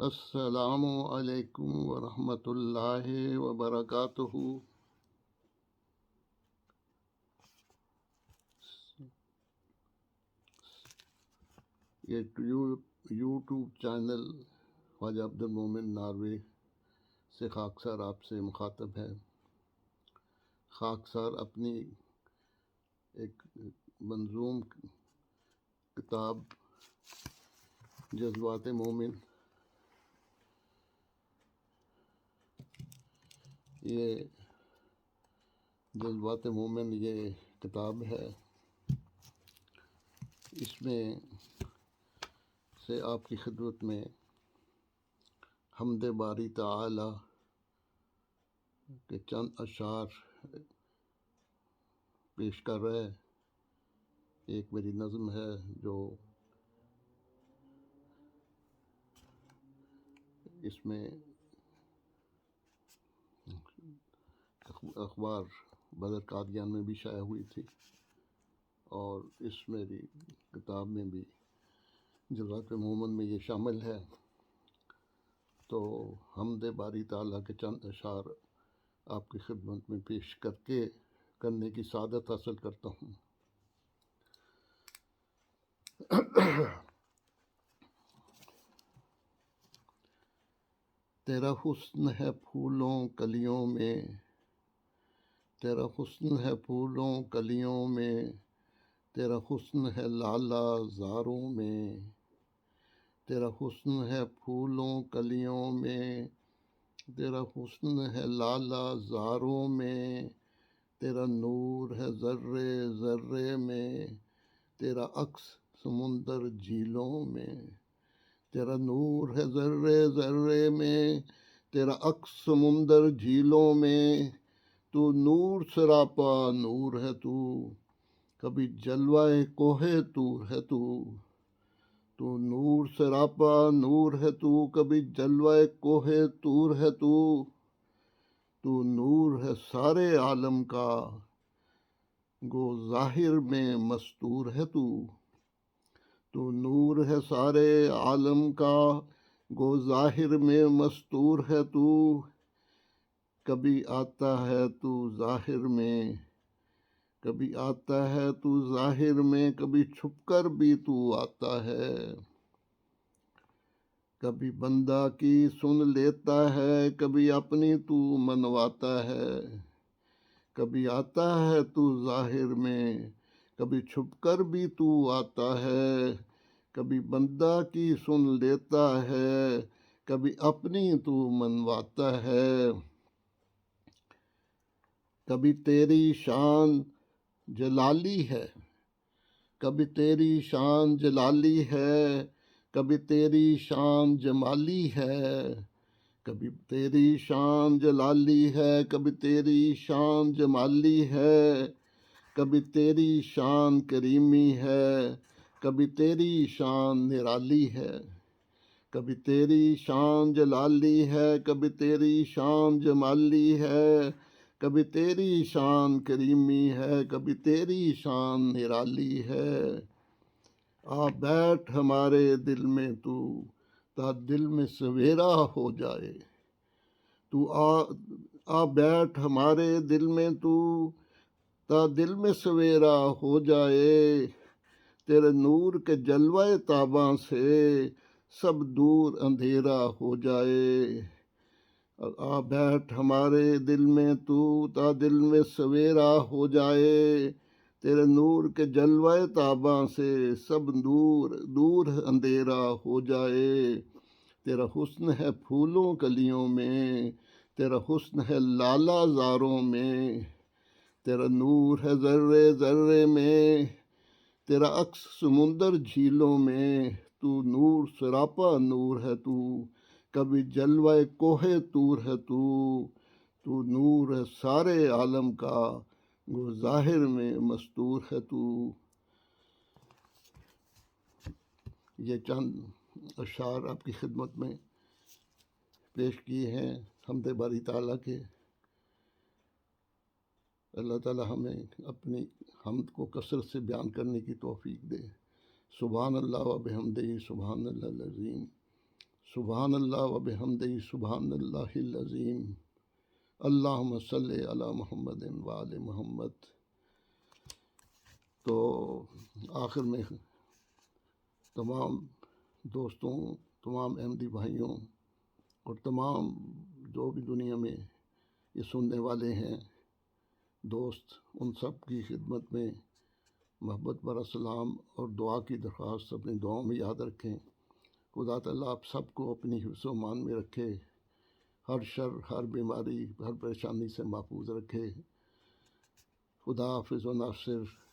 السلام علیکم ورحمۃ اللہ وبرکاتہ۔ یہ یوٹیوب چینل خواجہ عبد المومن ناروے سے خاکسار آپ سے مخاطب ہے۔ خاکسار اپنی ایک منظوم کتاب جذبات مومن، یہ جذبات مومن یہ کتاب ہے، اس میں سے آپ کی خدمت میں حمد باری تعالی کے چند اشعار پیش کر رہے۔ ایک میری نظم ہے جو اس میں اخبار بدر قادیان میں بھی شائع ہوئی تھی، اور اس میری کتاب میں بھی جذبات مومن میں یہ شامل ہے۔ تو حمد باری تعالیٰ کے چند اشعار آپ کی خدمت میں پیش کرنے کی سعادت حاصل کرتا ہوں۔ تیرا حسن ہے پھولوں کلیوں میں، تیرا حسن ہے پھولوں کلیوں میں، تیرا حسن ہے لالا زاروں میں، تیرا حسن ہے پھولوں کلیوں میں، تیرا حسن ہے لالا زاروں میں، تیرا نور ہے ذرے ذرے میں، تیرا عکس سمندر جھیلوں میں، تیرا نور ہے ذرے ذرے میں، تیرا عکس سمندر جھیلوں میں، تو نور سراپا نور ہے تو، کبھی جلوہ کوہ طور ہے تو، تو نور سراپا نور ہے تو، کبھی جلوہ کوہ طور ہے تو، تو نور ہے سارے عالم کا، گو ظاہر میں مستور ہے تو، تو نور ہے سارے عالم کا، گو ظاہر میں مستور ہے تو، کبھی آتا ہے تو ظاہر میں، کبھی آتا ہے تو ظاہر میں، کبھی چھپ کر بھی تو آتا ہے، کبھی بندہ کی سن لیتا ہے، کبھی اپنی تو منواتا ہے، کبھی آتا ہے تو ظاہر میں، کبھی چھپ کر بھی تو آتا ہے، کبھی بندہ کی سن لیتا ہے، کبھی اپنی تو منواتا ہے، کبھی تیری شان جلالی ہے، کبھی تیری شان جلالی ہے، کبھی تیری شان جمالی ہے، کبھی تیری شان جلالی ہے، کبھی تیری شان جمالی ہے، کبھی تیری شان کریمی ہے، کبھی تیری شان نرالی ہے، کبھی تیری شان جلالی ہے، کبھی تیری شان جمالی ہے، کبھی تیری شان کریمی ہے، کبھی تیری شان نرالی ہے، آ بیٹھ ہمارے دل میں تو، تا دل میں سویرا ہو جائے، تو آ بیٹھ ہمارے دل میں تو، تا دل میں سویرا ہو جائے، تیرے نور کے جلوہ تاباں سے سب دور اندھیرا ہو جائے، آ بیٹھ ہمارے دل میں تو، تا دل میں سویرا ہو جائے، تیرے نور کے جلوہ تاباں سے سب دور دور اندھیرا ہو جائے، تیرا حسن ہے پھولوں کلیوں میں، تیرا حسن ہے لالا زاروں میں، تیرا نور ہے ذرے ذرے میں، تیرا عکس سمندر جھیلوں میں، تو نور سراپا نور ہے تو، کبھی جلوہ کوہ طور ہے تو، تو نور ہے سارے عالم کا، گو ظاہر میں مستور ہے تو۔ یہ چند اشعار آپ کی خدمت میں پیش کیے ہیں حمد باری تعالیٰ کے۔ اللہ تعالیٰ ہمیں اپنی حمد کو کثرت سے بیان کرنے کی توفیق دے۔ سبحان اللہ و بحمدہ، سبحان اللہ العظیم، سبحان اللہ و بحمدہ سبحان اللہ العظیم اللہم صلی علی محمد و آل محمد۔ تو آخر میں تمام دوستوں، تمام احمدی بھائیوں اور تمام جو بھی دنیا میں یہ سننے والے ہیں دوست، ان سب کی خدمت میں محبت برا سلام اور دعا کی درخواست اپنی دعاؤں میں یاد رکھیں۔ خدا تعالیٰ آپ سب کو اپنی حفظ و امان میں رکھے، ہر شر، ہر بیماری، ہر پریشانی سے محفوظ رکھے۔ خدا حافظ و ناصر۔